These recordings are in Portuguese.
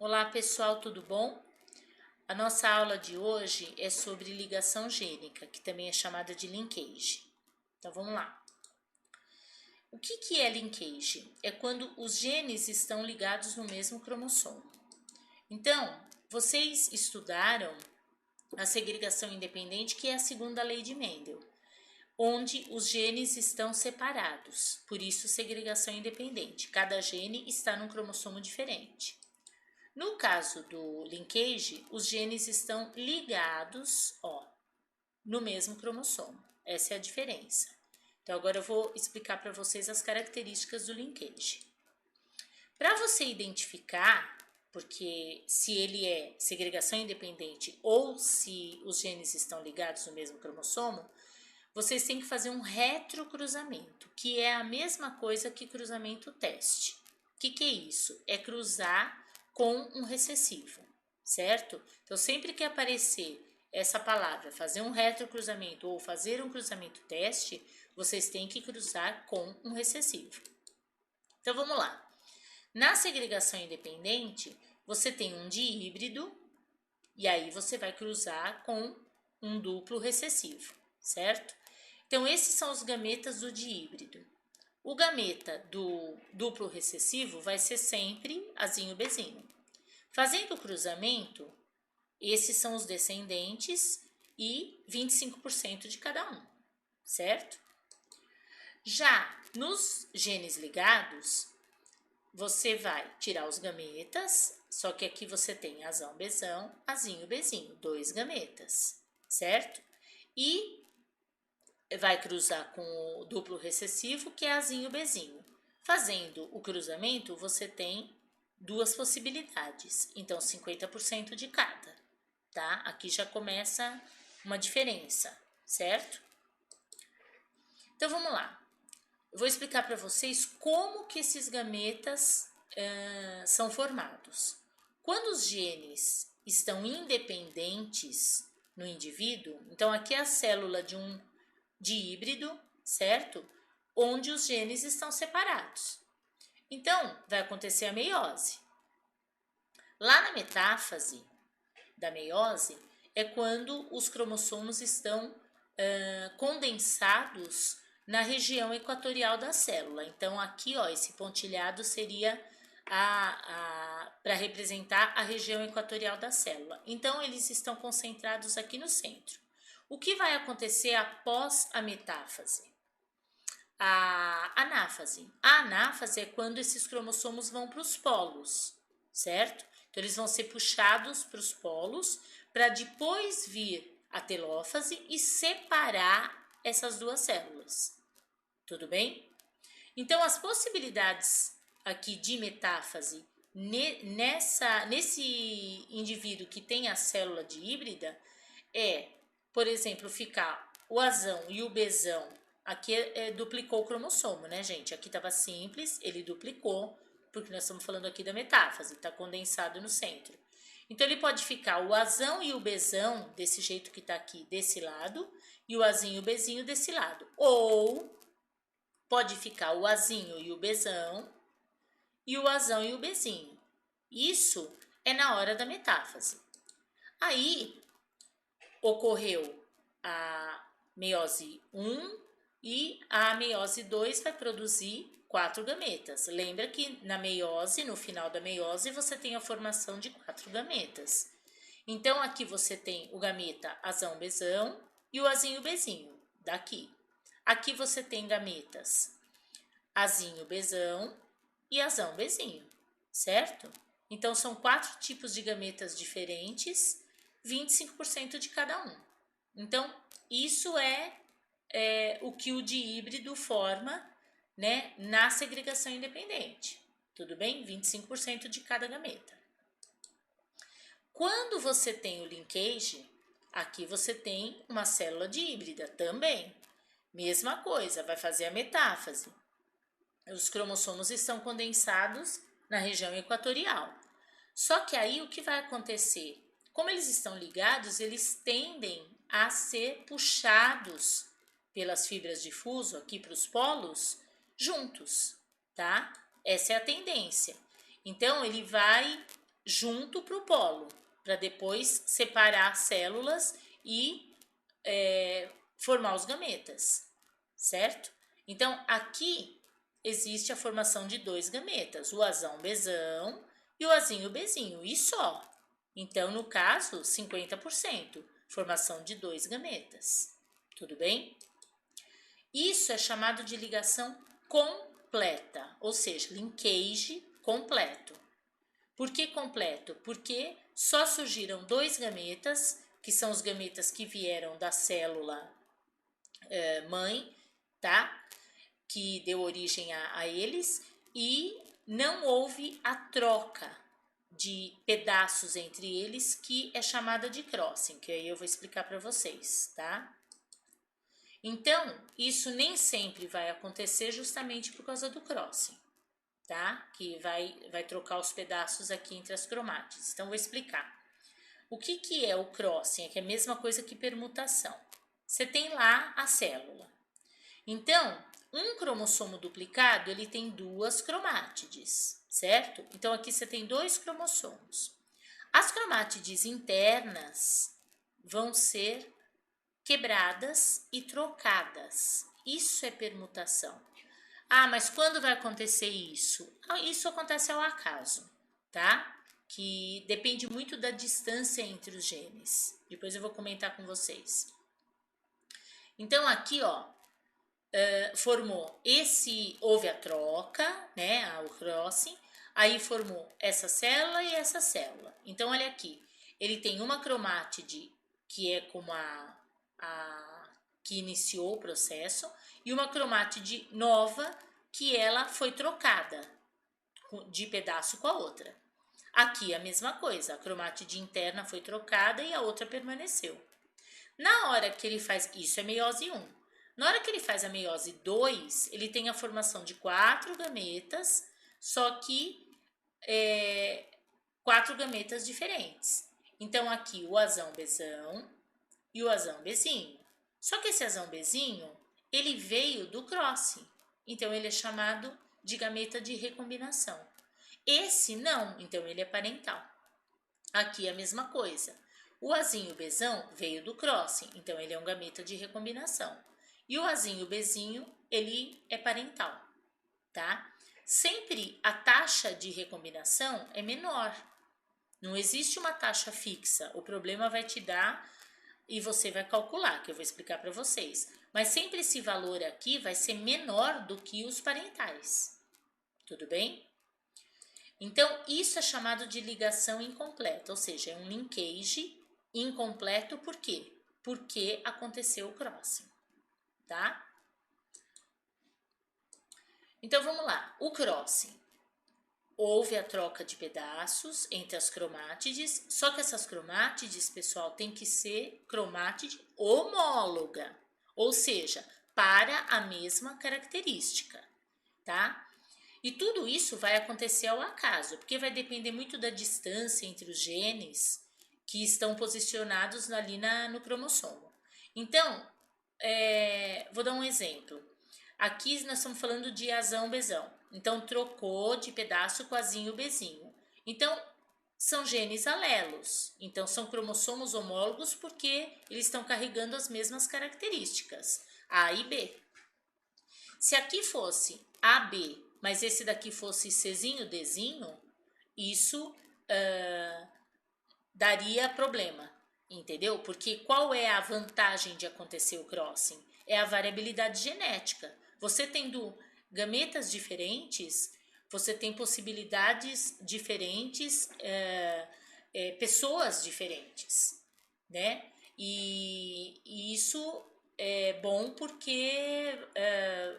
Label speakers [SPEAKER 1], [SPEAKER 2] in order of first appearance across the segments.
[SPEAKER 1] Olá pessoal, tudo bom? A nossa aula de hoje é sobre ligação gênica, que também é chamada de linkage. Então vamos lá. O que é linkage? É quando os genes estão ligados no mesmo cromossomo. Então, vocês estudaram a segregação independente, que é a segunda lei de Mendel, onde os genes estão separados, por isso segregação independente. Cada gene está num cromossomo diferente. No caso do linkage, os genes estão ligados, no mesmo cromossomo. Essa é a diferença. Então agora eu vou explicar para vocês as características do linkage. Para você identificar, porque se ele é segregação independente ou se os genes estão ligados no mesmo cromossomo, vocês têm que fazer um retrocruzamento, que é a mesma coisa que cruzamento teste. O que é isso? É cruzar com um recessivo, certo? Então, sempre que aparecer essa palavra, fazer um retrocruzamento ou fazer um cruzamento teste, vocês têm que cruzar com um recessivo. Então, vamos lá. Na segregação independente, você tem um dihíbrido e aí você vai cruzar com um duplo recessivo, certo? Então, esses são os gametas do dihíbrido. O gameta do duplo recessivo vai ser sempre Azinho Bezinho. Fazendo o cruzamento, esses são os descendentes e 25% de cada um, certo? Já nos genes ligados, você vai tirar os gametas, só que aqui você tem azão, bezão, azinho, bezinho, 2 gametas, certo? E vai cruzar com o duplo recessivo, que é azinho, bezinho. Fazendo o cruzamento, você tem 2 possibilidades, então 50% de cada, tá? Aqui já começa uma diferença, certo? Então vamos lá. Eu vou explicar para vocês como que esses gametas são formados. Quando os genes estão independentes no indivíduo, então aqui é a célula de um dihíbrido, certo? Onde os genes estão separados. Então, vai acontecer a meiose. Lá na metáfase da meiose é quando os cromossomos estão condensados na região equatorial da célula. Então, aqui, esse pontilhado seria para representar a região equatorial da célula. Então, eles estão concentrados aqui no centro. O que vai acontecer após a metáfase? A anáfase. A anáfase é quando esses cromossomos vão para os polos, certo? Então, eles vão ser puxados para os polos para depois vir a telófase e separar essas duas células. Tudo bem? Então, as possibilidades aqui de metáfase nesse indivíduo que tem a célula dihíbrida é, por exemplo, ficar o azão e o bezão. Aqui duplicou o cromossomo, né, gente? Aqui estava simples, ele duplicou, porque nós estamos falando aqui da metáfase, está condensado no centro. Então, ele pode ficar o azão e o bezão, desse jeito que está aqui, desse lado, e o azinho e o bezinho desse lado. Ou pode ficar o azinho e o bezão, e o azão e o bezinho. Isso é na hora da metáfase. Aí, ocorreu a meiose 1 e a meiose 2 vai produzir 4 gametas. Lembra que na meiose, no final da meiose, você tem a formação de 4 gametas. Então, aqui você tem o gameta azão-bezão e o azinho-bezinho, daqui. Aqui você tem gametas azinho-bezão e azão-bezinho, certo? Então, são 4 tipos de gametas diferentes, 25% de cada um. Então, isso é o que o dihíbrido forma, né, na segregação independente. Tudo bem? 25% de cada gameta. Quando você tem o linkage, aqui você tem uma célula dihíbrida também. Mesma coisa, vai fazer a metáfase. Os cromossomos estão condensados na região equatorial. Só que aí o que vai acontecer? Como eles estão ligados, eles tendem a ser puxados pelas fibras de fuso aqui para os polos juntos, tá? Essa é a tendência. Então, ele vai junto para o polo, para depois separar as células e formar os gametas, certo? Então, aqui existe a formação de dois gametas, o azão bezão e o azinho bezinho, e só. Então, no caso, 50%, formação de dois gametas. Tudo bem? Isso é chamado de ligação completa, ou seja, linkage completo. Por que completo? Porque só surgiram dois gametas, que são os gametas que vieram da célula mãe, tá? Que deu origem a eles, e não houve a troca de pedaços entre eles, que é chamada de crossing, que aí eu vou explicar para vocês, tá? Então, isso nem sempre vai acontecer justamente por causa do crossing, tá? Que vai trocar os pedaços aqui entre as cromátides. Então, vou explicar. O que é o crossing? É que é a mesma coisa que permutação. Você tem lá a célula. Então, um cromossomo duplicado, ele tem duas cromátides, certo? Então, aqui você tem dois cromossomos. As cromátides internas vão ser quebradas e trocadas. Isso é permutação. Ah, mas quando vai acontecer isso? Isso acontece ao acaso, tá? Que depende muito da distância entre os genes. Depois eu vou comentar com vocês. Então, aqui, ó, formou houve a troca, né, o crossing, aí formou essa célula e essa célula. Então, olha aqui, ele tem uma cromátide que é como a que iniciou o processo, e uma cromátide nova que ela foi trocada de pedaço com a outra. Aqui a mesma coisa, a cromátide interna foi trocada e a outra permaneceu. Na hora que ele faz, isso é meiose 1. Na hora que ele faz a meiose 2, ele tem a formação de 4 gametas, só que 4 gametas diferentes. Então, aqui o azão bezão e o azão bezinho. Só que esse azão bezinho, ele veio do crossing. Então, ele é chamado de gameta de recombinação. Esse não, então ele é parental. Aqui é a mesma coisa. O azinho bezão veio do crossing, então ele é um gameta de recombinação. E o azinho bezinho, ele é parental, tá? Sempre a taxa de recombinação é menor. Não existe uma taxa fixa. O problema vai te dar e você vai calcular, que eu vou explicar para vocês. Mas sempre esse valor aqui vai ser menor do que os parentais. Tudo bem? Então, isso é chamado de ligação incompleta, ou seja, é um linkage incompleto. Por quê? Porque aconteceu o crossing, tá? Então, vamos lá. O crossing. Houve a troca de pedaços entre as cromátides, só que essas cromátides, pessoal, tem que ser cromátide homóloga, ou seja, para a mesma característica, tá? E tudo isso vai acontecer ao acaso, porque vai depender muito da distância entre os genes que estão posicionados ali no cromossomo. Então, vou dar um exemplo. Aqui nós estamos falando de azão bezão. Então, trocou de pedaço com azinho bezinho. Então, são genes alelos. Então, são cromossomos homólogos porque eles estão carregando as mesmas características, A e B. Se aqui fosse AB, mas esse daqui fosse Czinho, Dzinho, isso daria problema, entendeu? Porque qual é a vantagem de acontecer o crossing? É a variabilidade genética. Você tendo gametas diferentes, você tem possibilidades diferentes, pessoas diferentes, né? E isso é bom porque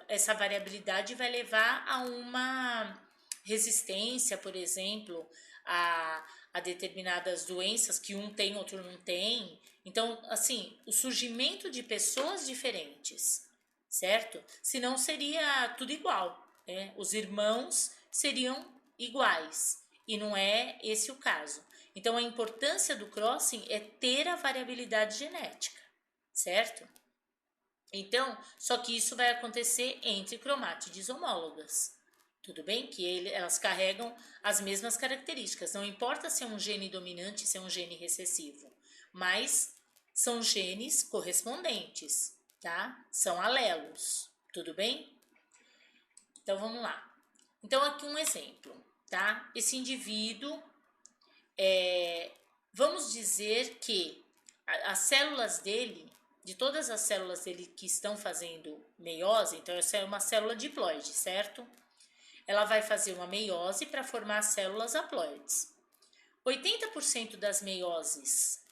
[SPEAKER 1] essa variabilidade vai levar a uma resistência, por exemplo, a determinadas doenças que um tem, outro não tem. Então, assim, o surgimento de pessoas diferentes, certo? Senão seria tudo igual, né? Os irmãos seriam iguais e não é esse o caso. Então, a importância do crossing é ter a variabilidade genética, certo? Então, só que isso vai acontecer entre cromátides homólogas. Tudo bem? Elas carregam as mesmas características. Não importa se é um gene dominante, se é um gene recessivo, mas são genes correspondentes, tá? São alelos, tudo bem? Então vamos lá. Então aqui um exemplo, tá? Esse indivíduo, vamos dizer que as células dele, de todas as células dele que estão fazendo meiose, então essa é uma célula diploide, certo? Ela vai fazer uma meiose para formar células haploides. 80% das meioses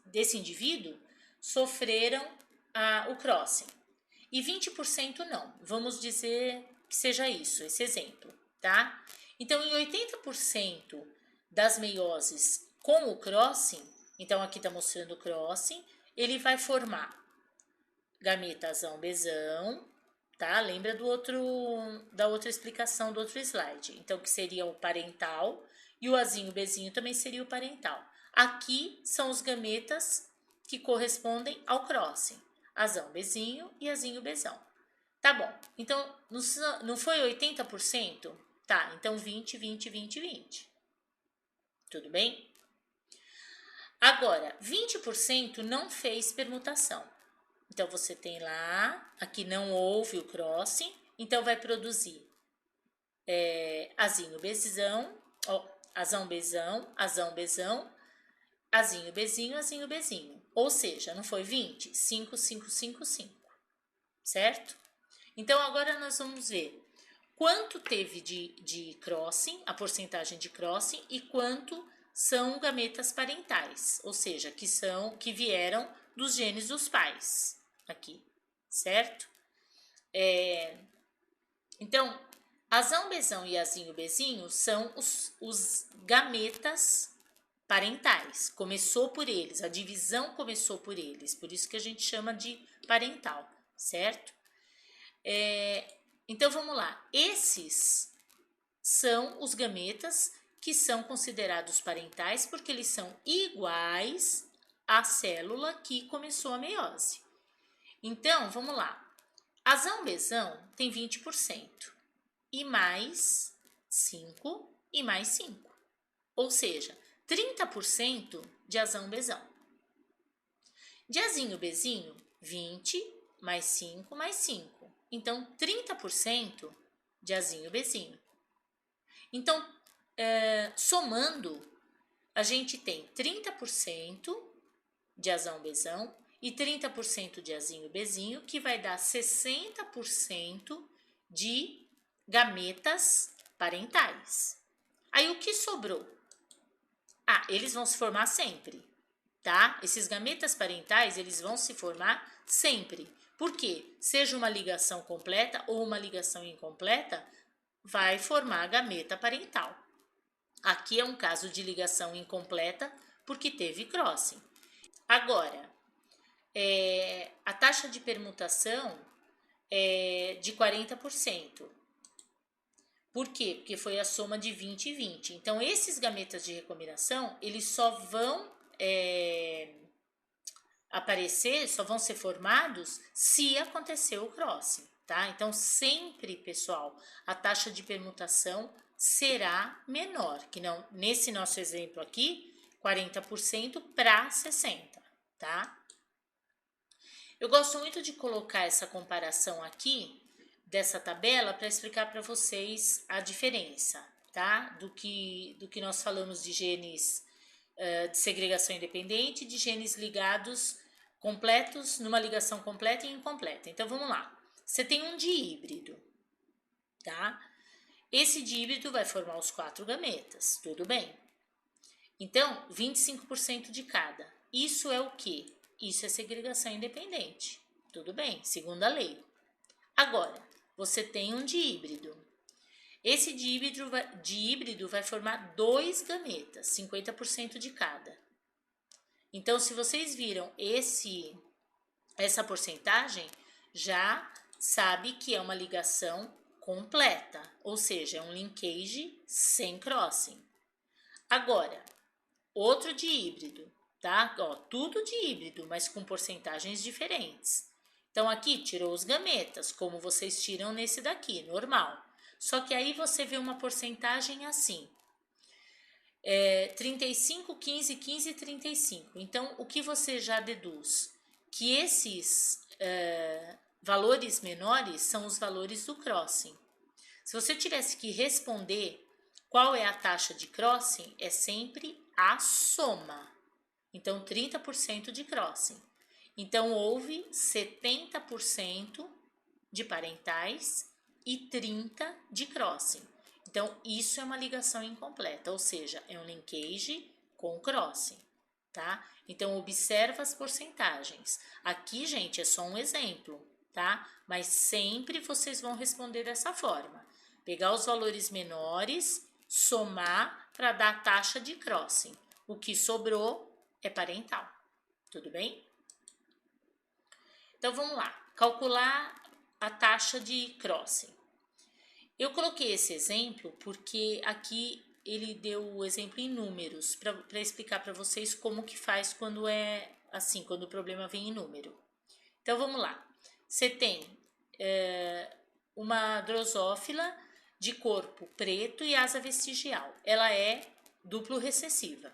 [SPEAKER 1] desse indivíduo sofreram o crossing e 20% não. Vamos dizer que seja isso, esse exemplo, tá? Então, em 80% das meioses com o crossing, então aqui está mostrando o crossing, ele vai formar gameta azão-bezão, tá? Lembra da outra explicação do outro slide. Então, que seria o parental e o azinho-bezinho também seria o parental. Aqui são os gametas que correspondem ao crossing. Azão-bezinho e azinho-bezão. Tá bom. Então, não foi 80%? Tá, então 20, 20, 20, 20. Tudo bem? Agora, 20% não fez permutação. Então, você tem lá, aqui não houve o crossing, então vai produzir azinho-bezão, azão-bezão, azão-bezão, azinho-bezinho, azinho-bezinho. Ou seja, não foi 20? 5, 5, 5, 5. Certo? Então, agora nós vamos ver quanto teve de crossing, a porcentagem de crossing, e quanto são gametas parentais, ou seja, que vieram dos genes dos pais, aqui, certo? Então, azão-bezão e azinho-bezinho são os gametas parentais. Começou por eles, a divisão começou por eles, por isso que a gente chama de parental, certo? Então, vamos lá. Esses são os gametas que são considerados parentais porque eles são iguais à célula que começou a meiose. Então, vamos lá. Azão-bezão tem 20% e mais 5 e mais 5. Ou seja, 30% de azão-bezão. De azinho-bezinho, 20 mais 5 mais 5. Então, 30% de azinho-bezinho. Então, somando, a gente tem 30% de azão-bezão e 30% de azinho-bezinho, que vai dar 60% de gametas parentais. Aí, o que sobrou? Eles vão se formar sempre, tá? Esses gametas parentais, eles vão se formar sempre. Por quê? Seja uma ligação completa ou uma ligação incompleta, vai formar a gameta parental. Aqui é um caso de ligação incompleta porque teve crossing. Agora, a taxa de permutação é de 40%. Por quê? Porque foi a soma de 20 e 20. Então, esses gametas de recombinação, eles só vão aparecer, só vão ser formados se acontecer o crossing, tá? Então, sempre, pessoal, a taxa de permutação será menor, que não, nesse nosso exemplo aqui, 40% para 60%, tá? Eu gosto muito de colocar essa comparação aqui, dessa tabela, para explicar para vocês a diferença, tá? Do que nós falamos de genes de segregação independente e de genes ligados completos, numa ligação completa e incompleta. Então, vamos lá. Você tem um diíbrido, tá? Esse diíbrido vai formar os 4 gametas, tudo bem? Então, 25% de cada. Isso é o quê? Isso é segregação independente, tudo bem? Segundo a lei. Agora, você tem um diíbrido. Esse diíbrido vai formar 2 gametas, 50% de cada. Então, se vocês viram essa porcentagem, já sabe que é uma ligação completa, ou seja, é um linkage sem crossing. Agora, outro diíbrido, tá? Tudo diíbrido, mas com porcentagens diferentes. Então, aqui tirou os gametas, como vocês tiram nesse daqui, normal. Só que aí você vê uma porcentagem assim. 35, 15, 15 e 35. Então, o que você já deduz? Que esses valores menores são os valores do crossing. Se você tivesse que responder qual é a taxa de crossing, é sempre a soma. Então, 30% de crossing. Então, houve 70% de parentais e 30% de crossing. Então, isso é uma ligação incompleta, ou seja, é um linkage com crossing, tá? Então, observa as porcentagens. Aqui, gente, é só um exemplo, tá? Mas sempre vocês vão responder dessa forma. Pegar os valores menores, somar para dar a taxa de crossing. O que sobrou é parental, tudo bem? Então, vamos lá. Calcular a taxa de crossing. Eu coloquei esse exemplo porque aqui ele deu o exemplo em números, para explicar para vocês como que faz quando é assim, quando o problema vem em número. Então, vamos lá. Você tem uma drosófila de corpo preto e asa vestigial. Ela é duplo recessiva,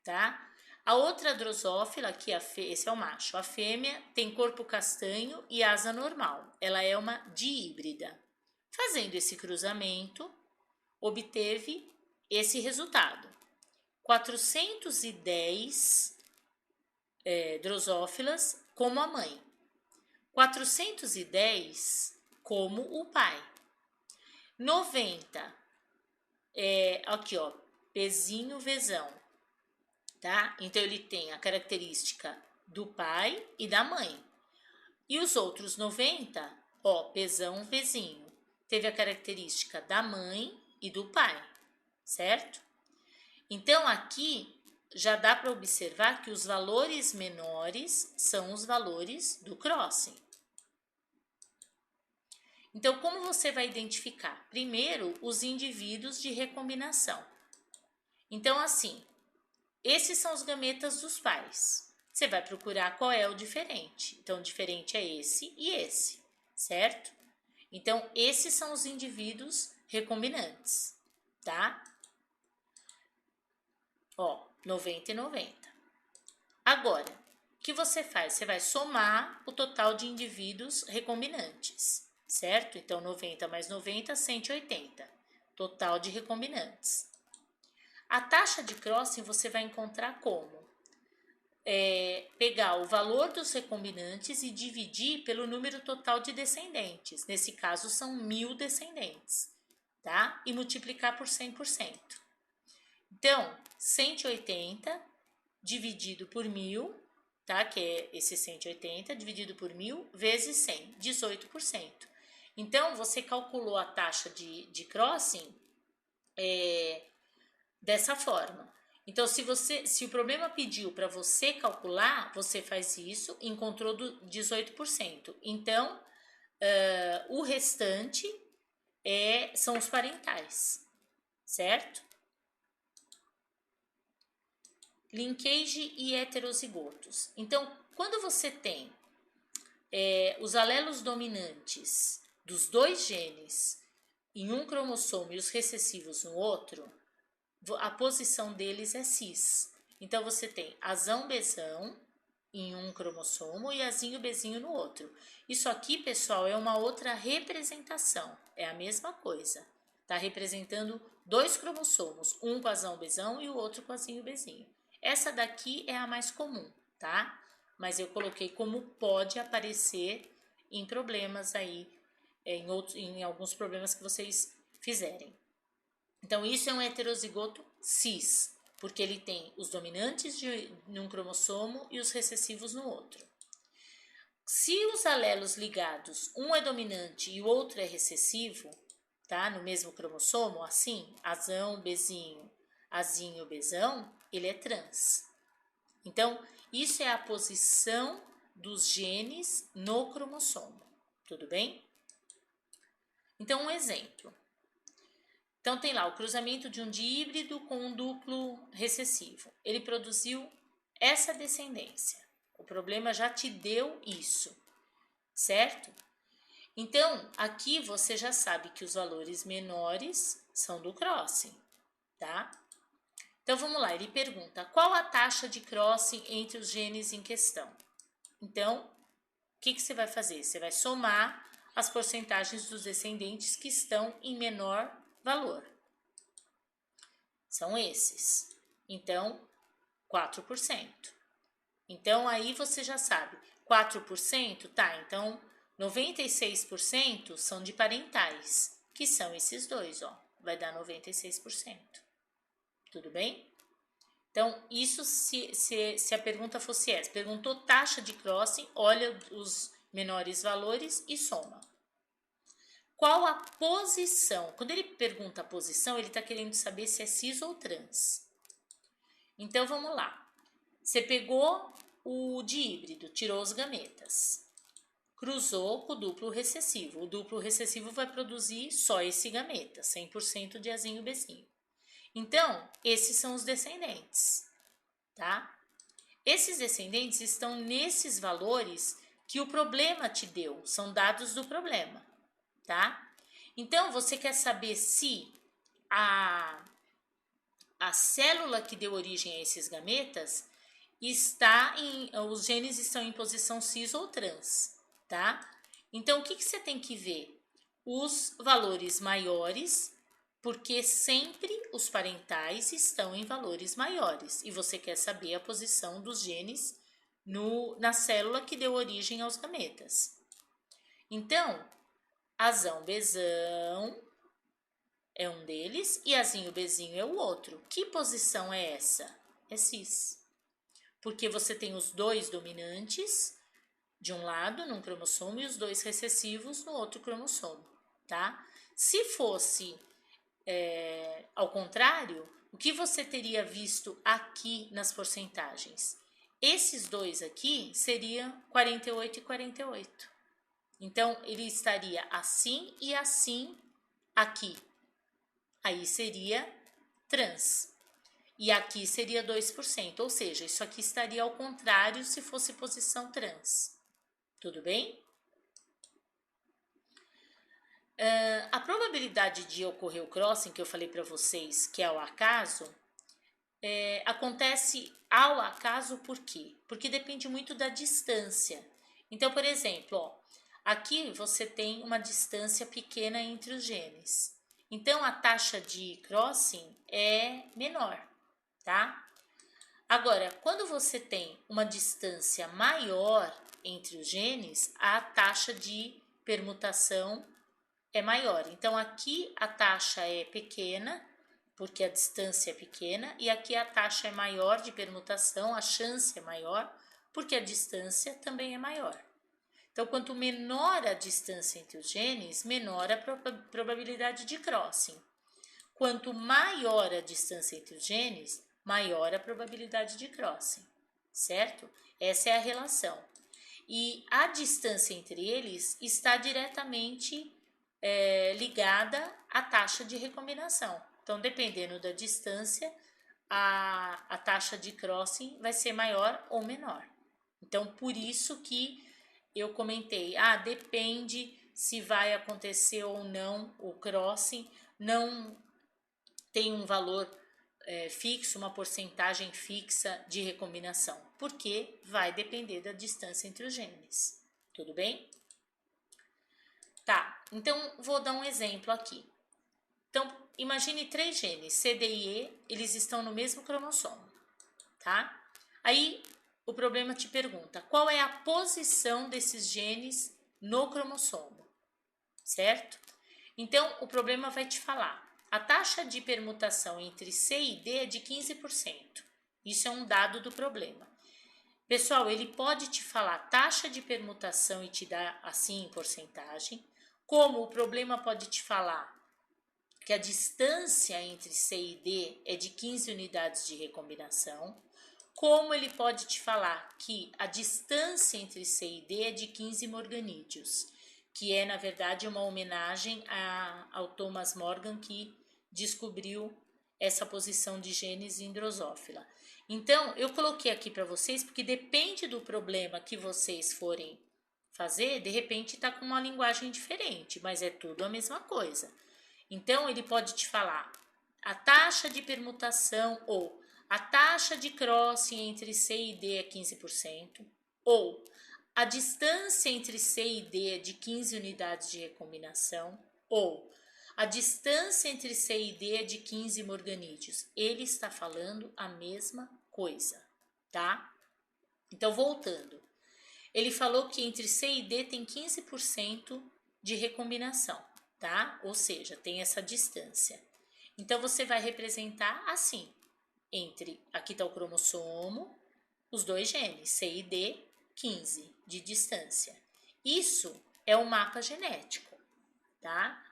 [SPEAKER 1] tá? A outra drosófila, que esse é o macho, a fêmea tem corpo castanho e asa normal. Ela é uma dihíbrida. Fazendo esse cruzamento, obteve esse resultado. 410 drosófilas como a mãe. 410 como o pai. 90, aqui ó, Pzinho, Vzão, tá? Então ele tem a característica do pai e da mãe. E os outros 90, ó, Pzão, Vzinho, teve a característica da mãe e do pai, certo? Então aqui já dá para observar que os valores menores são os valores do crossing. Então, como você vai identificar? Primeiro, os indivíduos de recombinação. Então, assim, esses são os gametas dos pais. Você vai procurar qual é o diferente. Então, o diferente é esse e esse, certo? Então, esses são os indivíduos recombinantes, tá? Ó, 90 e 90. Agora, o que você faz? Você vai somar o total de indivíduos recombinantes, certo? Então, 90 mais 90, 180. Total de recombinantes. A taxa de crossing você vai encontrar como? Pegar o valor dos recombinantes e dividir pelo número total de descendentes. Nesse caso, são 1000 descendentes, tá? E multiplicar por 100%. Então, 180 dividido por 1000, tá? Que é esse 180 dividido por 1000 vezes 100, 18%. Então, você calculou a taxa de crossing dessa forma. Então, se o problema pediu para você calcular, você faz isso, encontrou 18%. Então, o restante são os parentais, certo? Linkage e heterozigotos. Então, quando você tem os alelos dominantes dos dois genes em um cromossomo e os recessivos no outro, a posição deles é cis. Então, você tem azão bezão em um cromossomo e azinho bezinho no outro. Isso aqui, pessoal, é uma outra representação. É a mesma coisa. Está representando dois cromossomos, um com azão bezão e o outro com azinho bezinho. Essa daqui é a mais comum, tá? Mas eu coloquei como pode aparecer em problemas aí, em alguns problemas que vocês fizerem. Então, isso é um heterozigoto cis, porque ele tem os dominantes de um cromossomo e os recessivos no outro. Se os alelos ligados, um é dominante e o outro é recessivo, tá? No mesmo cromossomo, assim, azão, bezinho, azinho, bezão, ele é trans. Então, isso é a posição dos genes no cromossomo, tudo bem? Então, um exemplo. Então, tem lá o cruzamento de um dihíbrido com um duplo recessivo. Ele produziu essa descendência. O problema já te deu isso. certo? Então, aqui você já sabe que os valores menores são do crossing, tá? Então, vamos lá, ele pergunta, qual a taxa de crossing entre os genes em questão? Então, o que você vai fazer? Você vai somar as porcentagens dos descendentes que estão em menor valor. São esses. Então, 4%. Então, aí você já sabe, 4%, tá, então 96% são de parentais, que são esses dois, ó, vai dar 96%. Tudo bem? Então, isso se a pergunta fosse essa, perguntou taxa de crossing, olha os menores valores e soma. Qual a posição? Quando ele pergunta a posição, ele está querendo saber se é cis ou trans. Então, vamos lá. Você pegou o dihíbrido, tirou os gametas, cruzou com o duplo recessivo. O duplo recessivo vai produzir só esse gameta, 100% de Azinho Bezinho. Então, esses são os descendentes, tá? Esses descendentes estão nesses valores que o problema te deu, são dados do problema, tá? Então, você quer saber se a célula que deu origem a esses gametas os genes estão em posição cis ou trans, tá? Então, o que você tem que ver? Os valores maiores, porque sempre os parentais estão em valores maiores e você quer saber a posição dos genes na célula que deu origem aos gametas. Então, Azão Bezão é um deles e Azinho Bezinho é o outro. Que posição é essa? É cis. Porque você tem os dois dominantes de um lado num cromossomo e os dois recessivos no outro cromossomo, tá? Se fosse ao contrário, o que você teria visto aqui nas porcentagens? Esses dois aqui seriam 48 e 48. Então, ele estaria assim e assim aqui. Aí seria trans. E aqui seria 2%, ou seja, isso aqui estaria ao contrário se fosse posição trans. Tudo bem? A probabilidade de ocorrer o crossing, que eu falei para vocês, que é ao acaso, acontece ao acaso por quê? Porque depende muito da distância. Então, por exemplo, ó, aqui você tem uma distância pequena entre os genes. Então, a taxa de crossing é menor, tá? Agora, quando você tem uma distância maior entre os genes, a taxa de permutação é maior. Então, aqui a taxa é pequena, porque a distância é pequena, e aqui a taxa é maior de permutação, a chance é maior, porque a distância também é maior. Então, quanto menor a distância entre os genes, menor a probabilidade de crossing. Quanto maior a distância entre os genes, maior a probabilidade de crossing, certo? Essa é a relação. E a distância entre eles está diretamente ligada à taxa de recombinação. Então, dependendo da distância, a taxa de crossing vai ser maior ou menor. Então, por isso que eu comentei, depende se vai acontecer ou não o crossing, não tem um valor fixo, uma porcentagem fixa de recombinação, porque vai depender da distância entre os genes. Tudo bem? Tá, então vou dar um exemplo aqui. Então, imagine 3 genes, C, D e E, eles estão no mesmo cromossomo, tá? Aí, o problema te pergunta, qual é a posição desses genes no cromossomo, certo? Então, o problema vai te falar, a taxa de permutação entre C e D é de 15%. Isso é um dado do problema. Pessoal, ele pode te falar taxa de permutação e te dar assim em porcentagem, como o problema pode te falar que a distância entre C e D é de 15 unidades de recombinação, como ele pode te falar que a distância entre C e D é de 15 morganídeos, que é, na verdade, uma homenagem ao Thomas Morgan, que descobriu essa posição de genes em Drosophila. Então, eu coloquei aqui para vocês, porque depende do problema que vocês forem fazer, de repente está com uma linguagem diferente, mas é tudo a mesma coisa. Então, ele pode te falar a taxa de permutação ou a taxa de crossing entre C e D é 15%, ou a distância entre C e D é de 15 unidades de recombinação, ou a distância entre C e D é de 15 morganídeos. Ele está falando a mesma coisa, tá? Então, voltando. Ele falou que entre C e D tem 15% de recombinação, tá? Ou seja, tem essa distância. Então, você vai representar assim, aqui está o cromossomo, os dois genes, C e D, 15 de distância. Isso é o mapa genético, tá?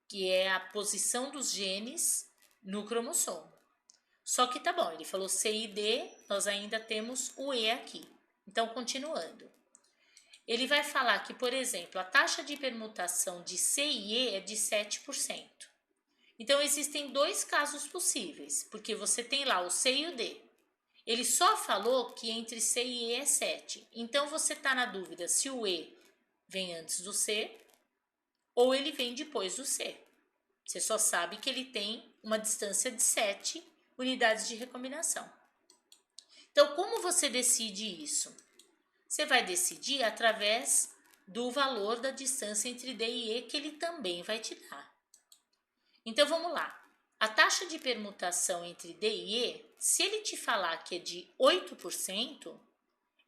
[SPEAKER 1] Que é a posição dos genes no cromossomo. Só que tá bom, ele falou C e D, nós ainda temos o E aqui. Então, continuando. Ele vai falar que, por exemplo, a taxa de permutação de C e E é de 7%. Então, existem dois casos possíveis, porque você tem lá o C e o D. Ele só falou que entre C e E é 7. Então, você está na dúvida se o E vem antes do C ou ele vem depois do C. Você só sabe que ele tem uma distância de 7 unidades de recombinação. Então, como você decide isso? Você vai decidir através do valor da distância entre D e E, que ele também vai te dar. Então, vamos lá. A taxa de permutação entre D e E, se ele te falar que é de 8%,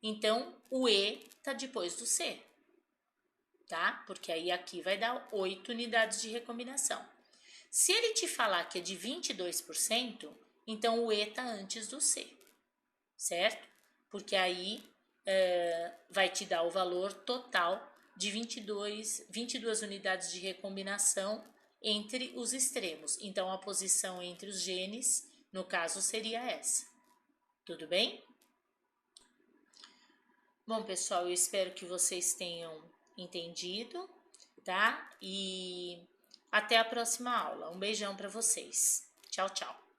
[SPEAKER 1] então o E está depois do C, tá? Porque aí aqui vai dar 8 unidades de recombinação. Se ele te falar que é de 22%, então o E está antes do C, certo? Porque aí vai te dar o valor total de 22 unidades de recombinação entre os extremos. Então, a posição entre os genes, no caso, seria essa. Tudo bem? Bom, pessoal, eu espero que vocês tenham entendido, tá? E até a próxima aula. Um beijão para vocês. Tchau, tchau.